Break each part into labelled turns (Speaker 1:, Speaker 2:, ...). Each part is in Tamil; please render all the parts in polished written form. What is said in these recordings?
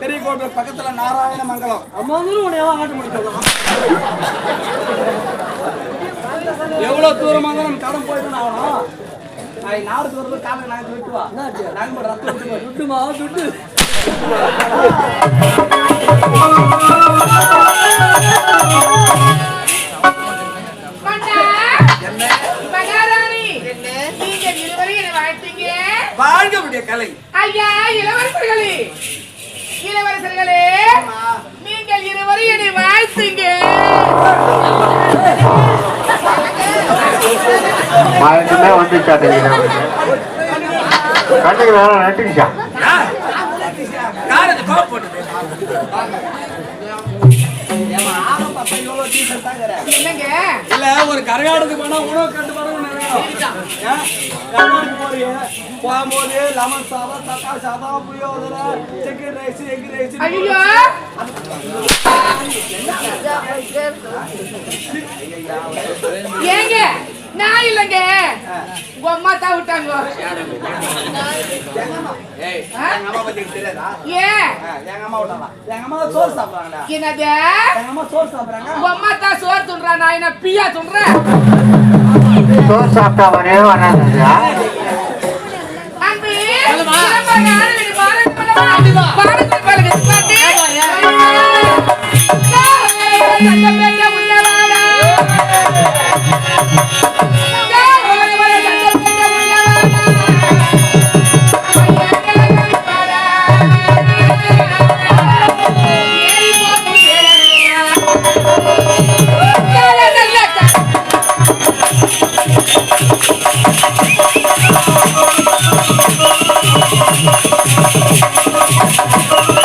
Speaker 1: பெரிய கோவில் பக்கத்துல நாராயண மங்கலம் எவ்வளவு தூரமாக நம்ம கடன் போயிட்டு ஆகணும். நாடு தூரம் காலை நாங்கள் விட்டுவா நாங்கள் ரத்தம் விட்டுமா விட்டு வாழ்க்கை கலை.
Speaker 2: ஐயா இளவரசர்களே, இளவரசர்களே, நீங்கள் இருவரும் என்னை வாழ்த்துங்க.
Speaker 1: இல்ல ஒரு கரகாட்டத்துக்கு போனா உணவு கட்டுப்பாடு போகும்போது லெமன் சாதம் தக்காளி சாதம் புளியோதரை சிக்கன் ரைஸ் எக் ரைஸ்
Speaker 2: ஏங்க நான் இல்லங்க உங்க அம்மா தான் விட்டாங்க. என்னது உங்க அம்மா தான் சோறு துண்றா, நான் என்ன பியா துண்றேன்?
Speaker 3: சோறு சாப்பிட்டா வரே வராது.
Speaker 2: Thank you.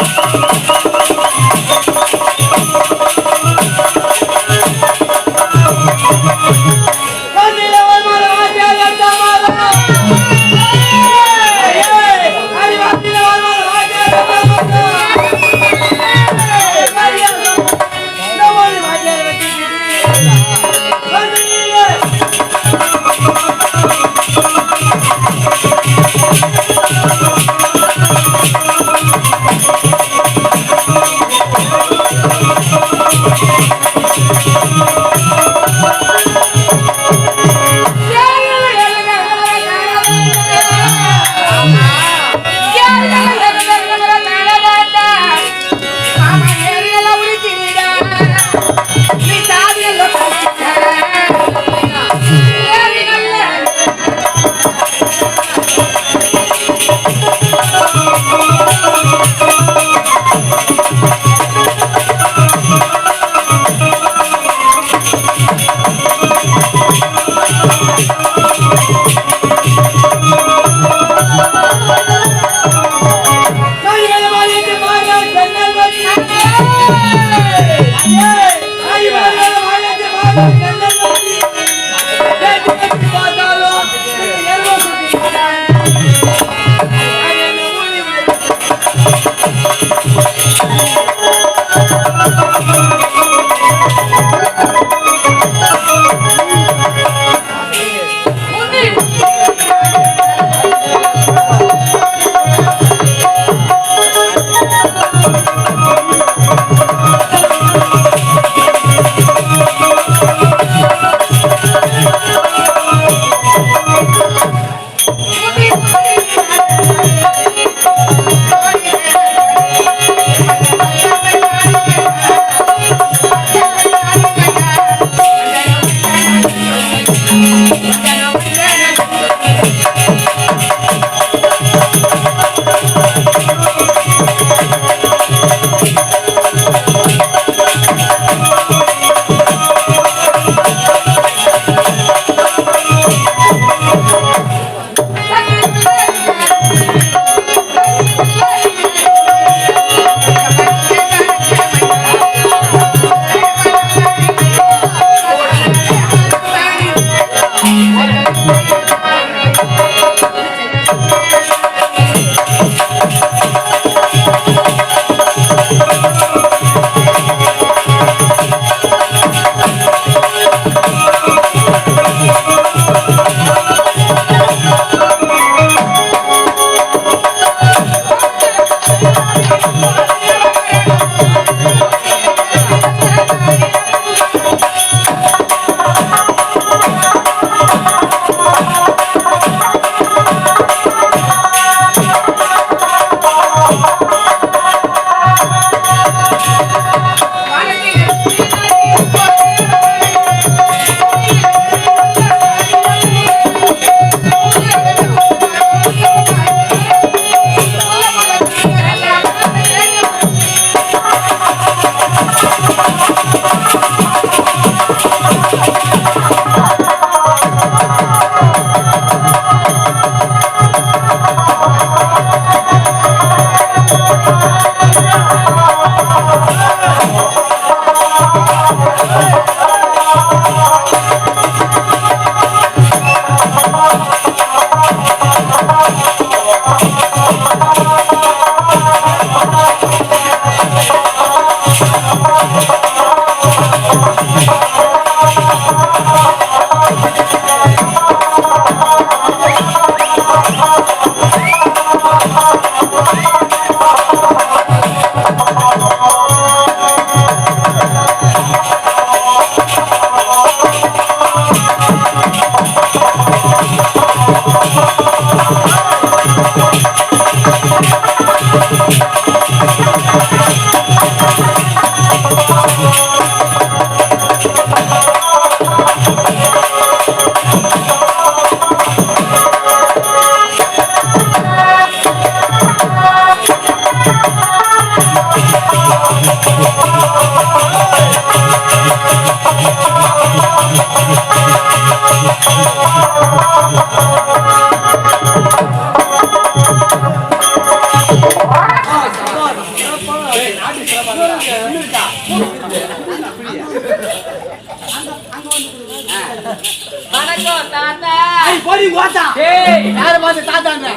Speaker 2: வணக்கம் தாத்தா.
Speaker 1: ஐ போடி வாடா.
Speaker 2: ஏய்
Speaker 1: யார பாத்து தாத்தாங்க?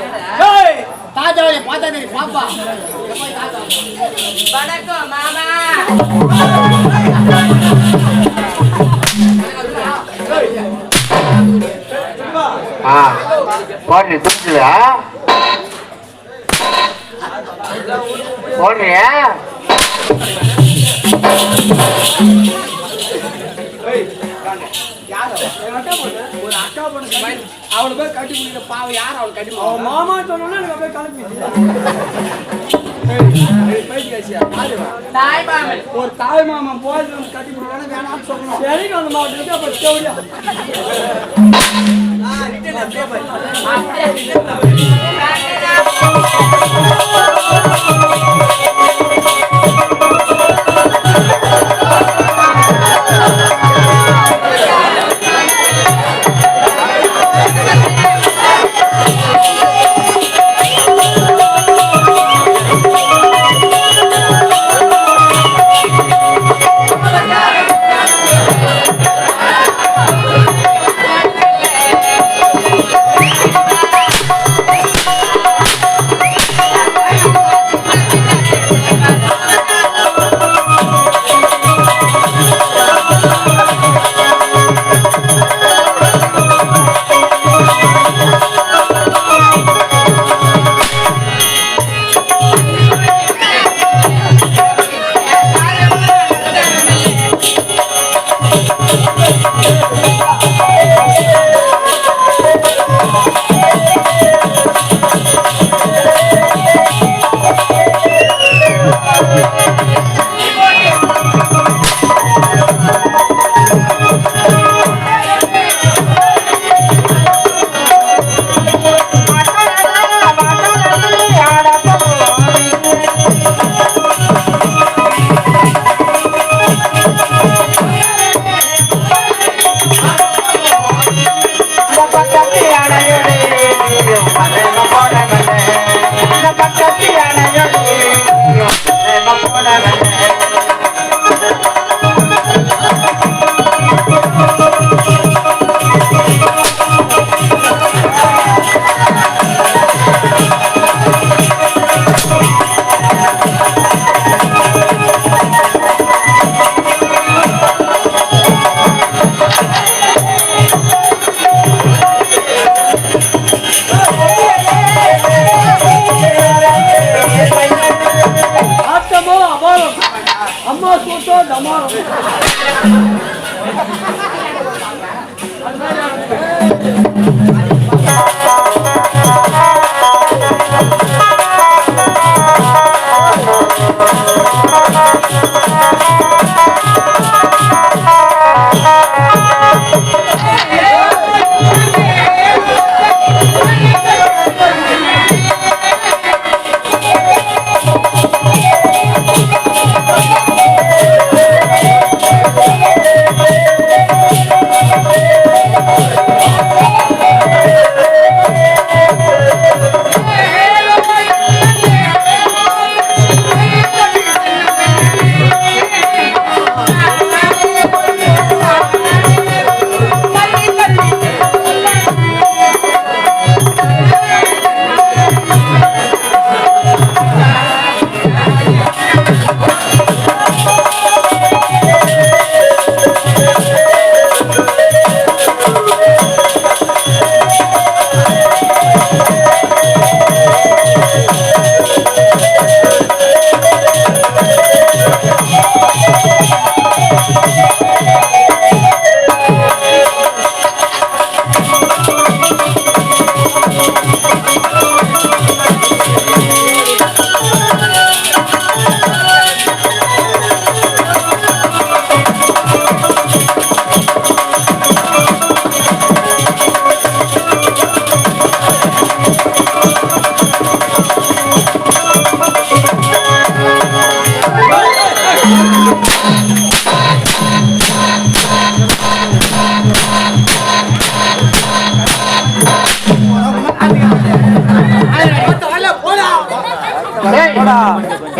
Speaker 1: ஏய் தாத்தாவை பார்த்தா நீ பாப்பா.
Speaker 2: வணக்கம் மாமா.
Speaker 3: போடுறி துணிச்சுல போடுறியா
Speaker 1: ஒரு அக்கா பொண்ணு அவளை போய் கட்டி பிடிக்கிற பாவம் யார் அவளை கட்டி அவன் மாமா சொன்னா எனக்கு அப்படியே கிளம்பி
Speaker 2: தாய் மாமன்.
Speaker 1: ஒரு தாய் மாமன் போய் கட்டி பிடிக்கணும் வேணாம்னு சொல்லணும். சரி அந்த மாவட்டத்துக்கு அப்புறம் தேவையா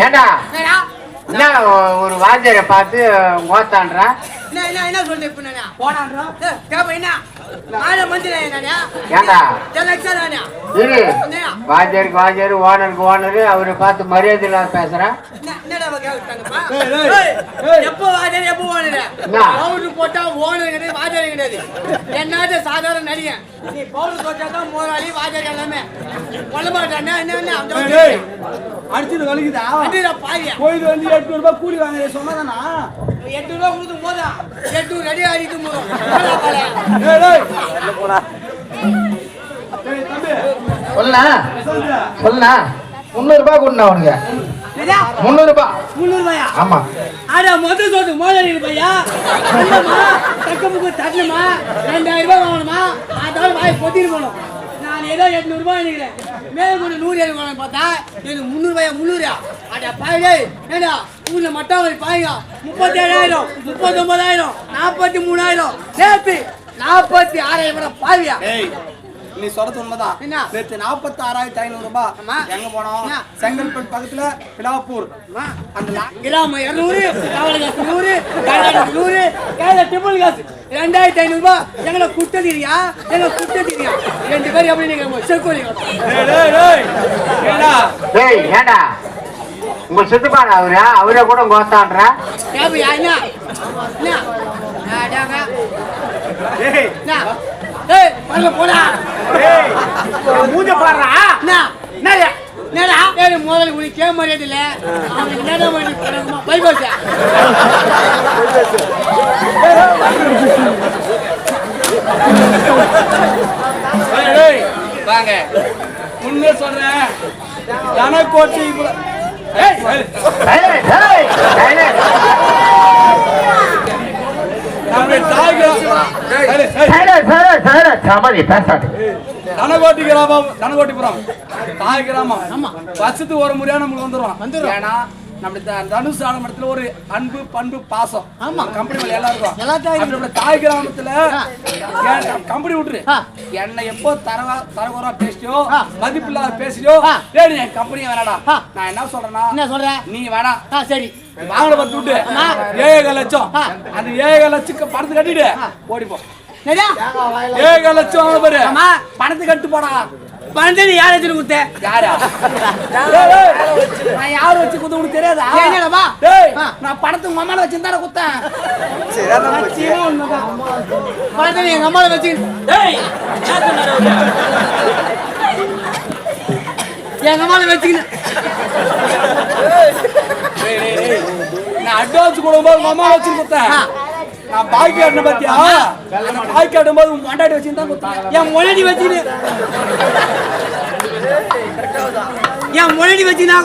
Speaker 3: ஏண்டா என்ன ஒரு வாத்தியரை பார்த்து மோத்தான்றா
Speaker 2: என்ன சொல்றேன் இப்ப நானே போனான்றா கேப்ப என்ன ஆள மந்திர என்னடா
Speaker 3: ஏண்டா
Speaker 2: ஜலக்ஸானே
Speaker 3: இரு வாத்தியருக்கு வாத்தியர் ஓனருக்கு ஓனர் அவரை பார்த்து மரியாதை இல்லாம பேசுறேன்
Speaker 2: என்னடா கேக்குறாங்கப்பா எப்போ வாத்தியர் எப்போ ஓனர் பவுடர் போட்டா ஓனர் கிடையாது வாத்தியர் கிடையாது என்னது சாதாரண நடிகன் நீ பவுடர் போட்டா தான் மோராளி வாத்தியர் எல்லாமே கொல்லமாட்டானே என்ன
Speaker 1: அடிச்சது வலிக்குதா
Speaker 2: அடிடா பாவியா
Speaker 1: போயிது வந்து 800 ரூபாய் கூலி வாங்க சொன்னதானா
Speaker 2: 800 ரூபாய் கொடுத்து போதா 800 அடி அடித்து போறோம்
Speaker 1: ஏய் டேய் போடா டேய் தம்பி
Speaker 3: சொல்லா 300 ரூபாய் கொடுனா உனக்கு 300 ரூபாய்
Speaker 2: 300 ரூபாயா
Speaker 3: ஆமா
Speaker 2: அட மொத சொத்து மோதலி பையா என்னமா தக்கமுக்கு தட்டணுமா 2000 ரூபாய் வாங்கணுமா அதோட வாய் பொத்திட்டு போணும் நான் ஏதோ 800 ரூபாய் நினைக்கிறேன் மேலும் ஒரு 100 வாங்கணும் பார்த்தா எனக்கு 300 ரூபாயா 300 அட பாய் ஏடா ஊர்ல மட்டும் ஒரு பாய்ங்க 37000 39000 43000 சேர்த்து 46000 பாவியா
Speaker 1: நீ சொல்றது உண்மைதான் நேத்து 46500 ரூபாய் எங்க போனோம் செங்கல்பட்டு பக்கத்துல பிலாப்பூர் அந்த
Speaker 2: கிராம 200 காவலகாசு 100 காவலகாசு 100 கேல டிபிள் காசு 2500 ரூபாய் எங்கட குட்டதிரியா எங்க குட்டதிரியா ரெண்டு பேர் எப்படி நீங்க செக்கோலி
Speaker 3: டேய் ஏண்டா உங்க சித்தப்பாடா அவரே கூட கோத்தான்றா
Speaker 2: ஏபி ஐனா டாங்க
Speaker 1: டேய்
Speaker 2: ஏய் பல்ல போடா
Speaker 1: ஏய் மூஞ்ச பாறா
Speaker 2: நேரா ஏய் முதல்ல உனக்கு கே மரியாதை இல்ல அவனுக்கு நேரா பண்ணி போறமா பை போச்சா
Speaker 1: ஏய் வாங்க முன்னே சொல்றேன் தனக்கோட்டி ஏய் தனகோட்டிபுரம் தாய் கிராமம் வருஷத்துக்கு ஒரு முறையா நம்மளுக்கு வந்துடும் ஏன்னா நம்ம தனுஷ் இடத்துல ஒரு அன்பு பண்பு பாசம் கம்பெனி மேல எல்லாருக்கும் தாய் கிராமத்துல கம்பெனி விட்டுரு என்ன எப்போ தரகுறா பேசியோ மதிப்பு இல்லாத பேசியோ என் கம்பெனி வேணாடா நான் என்ன சொல்றேன்னா நீ வேணா
Speaker 2: சரி
Speaker 1: வாங்கல பத்து விட்டு 7 லட்சம் அந்த 7 லட்சம் பணத்தை கட்டிட்டு ஓடிப்போ 7 லட்சம் வாங்க பாரு பணத்தை கட்டு போடா
Speaker 2: பணத்தை நீ யார் வச்சு கொடுத்த
Speaker 1: யாரா நான் யாரு வச்சு குத்த உனக்கு தெரியாதா நான் பணத்தை உங்க அம்மால வச்சிருந்தா குத்தேன்
Speaker 2: பணத்தை நீ எங்க அம்மால வச்சு எங்க அம்மால வச்சுக்கின்னு
Speaker 1: நான் அட்வான்ஸ் கொடுக்கும்போது உங்க அம்மா வச்சு கொடுத்தேன். நான் பாக்கி கட்டின பாத்தியா? பாக்கி கட்டும்போது உன் மண்டாடி வச்சு தான் கொடுத்தேன்.
Speaker 2: என் முன்னாடி வச்சுன்னு என் முன்னாடி வச்சுனா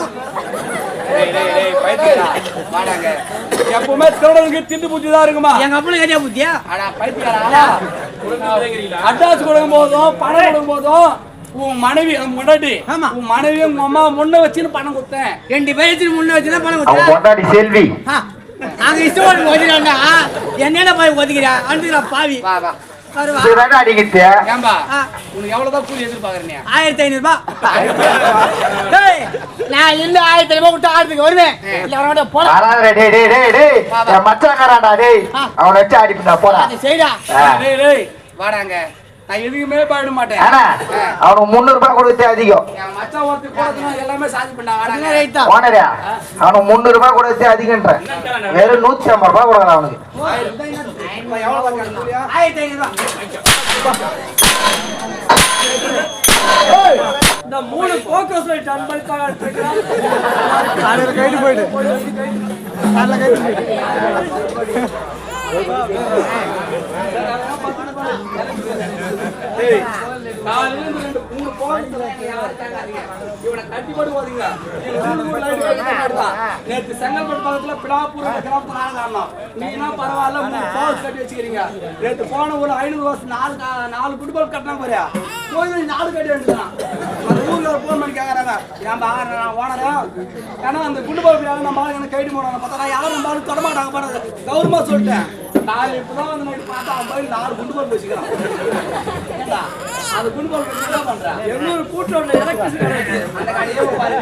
Speaker 1: எப்பவுமே திருடனுக்கு திண்டு புத்தி தான் இருக்குமா?
Speaker 2: எங்க அப்பனும் கட்டியா புத்தியா?
Speaker 1: அட்வான்ஸ் கொடுக்கும் போதும் பணம் கொடுக்கும் போதும் உன் மனைவி முன்னாடி உன் மனைவி உங்க அம்மா முன்ன வச்சுன்னு பணம் கொடுத்தேன்.
Speaker 2: 2 பேர் முன்ன வச்சுனா பணம்
Speaker 3: அவன்
Speaker 2: கொடுத்தேன்.
Speaker 3: கொண்டாடி செல்வி
Speaker 2: நாங்க இஷ்டம் ஒதுக்கிறாண்டா என்னென்ன போய் ஒதுக்கிறா அனுப்புகிறா பாவி.
Speaker 1: வா வா
Speaker 3: இதுதானே அடிக்கிட்டு
Speaker 1: ஏம்பா உனக்கு எவ்வளவுதான் கூலி எதிர்பார்க்கறீங்க?
Speaker 2: 1500 ரூபாய். நான் இல்ல 1500 ரூபாய் விட்டு ஆடுறதுக்கு வருவேன். இல்ல அவனோட போடா.
Speaker 3: வராதடா டேய் டேய் டேய் டேய் என் மச்சான்காரடா டேய் அவனை வச்சு அடிப்பா போடா.
Speaker 2: அது செய்டா.
Speaker 1: டேய் டேய் வாடாங்க. நான் எதுக்குமே பாட மாட்டேன்.
Speaker 3: அண்ணா அவனுக்கு 300 ரூபாய் கொடுத்தே அதிகம்.
Speaker 1: என் மச்சான் ஒருத்தி போறதுனா எல்லாமே சாதி பண்ணா வாடாங்க.
Speaker 2: ரைட் தான்.
Speaker 3: ஓனரா அவனுக்கு 300 ரூபாய் கொடுத்தே அதிகம்ன்ற. வெறும் 150 ரூபாய் கொடுக்கறான் அவனுக்கு.
Speaker 1: எவ்வளவு தான் கூலியா?
Speaker 2: 1500 ரூபாய்.
Speaker 1: ஏய் இந்த 3 ஃபோக்கஸ் லைட் ஆன் பண்ணி பாக்கறதுக்கு காலையில கைடு போய்டு. காலையில கைடு போய்டு. ஏய் காலையில 3 ஃபோக்கஸ் லைட் யார் தாங்காதீங்க. இவனை கட்டி போடு போதீங்க. நீங்க 3 லைட் கட்டிட்டா. நேத்து செங்கல்பட்டு பக்கத்துல பிடாப்பூர் கிராமத்துல ஆனோம். நீனா பரவாயில்ல 3 ஃபோக்கஸ் கட்டி வச்சிருக்கீங்க. நேத்து போன ஒரு 500 வருஷம் 4 ஃபுட்பால் கட்டனா பாரு. கோயில் 4 கட்டி எடுத்துறான். அந்த ஊர்ல ஒரு போன் பண்ணி கேக்குறாங்க. ஏன்பா நான் ஓனரா? ஏன்னா அந்த ஃபுட்பால் பிளேயர் நம்ம ஆளுங்க கைடு போறாங்க. பார்த்தா யாரும் நம்ம ஆளு தொட மாட்டாங்க பாரு. கௌரவமா சொல்லிட்டேன். நான் இப்பதான் வந்து நைட் பார்த்தா அவன் போய் 4 ஃபுட்பால் வச்சுக்கிறான். ஏண்டா அந்த ஃபுட்பால் என்ன பண்றான்? 800 கூட்டோட எலக்ட்ரிசிட்டி அந்த கடையே பாரு.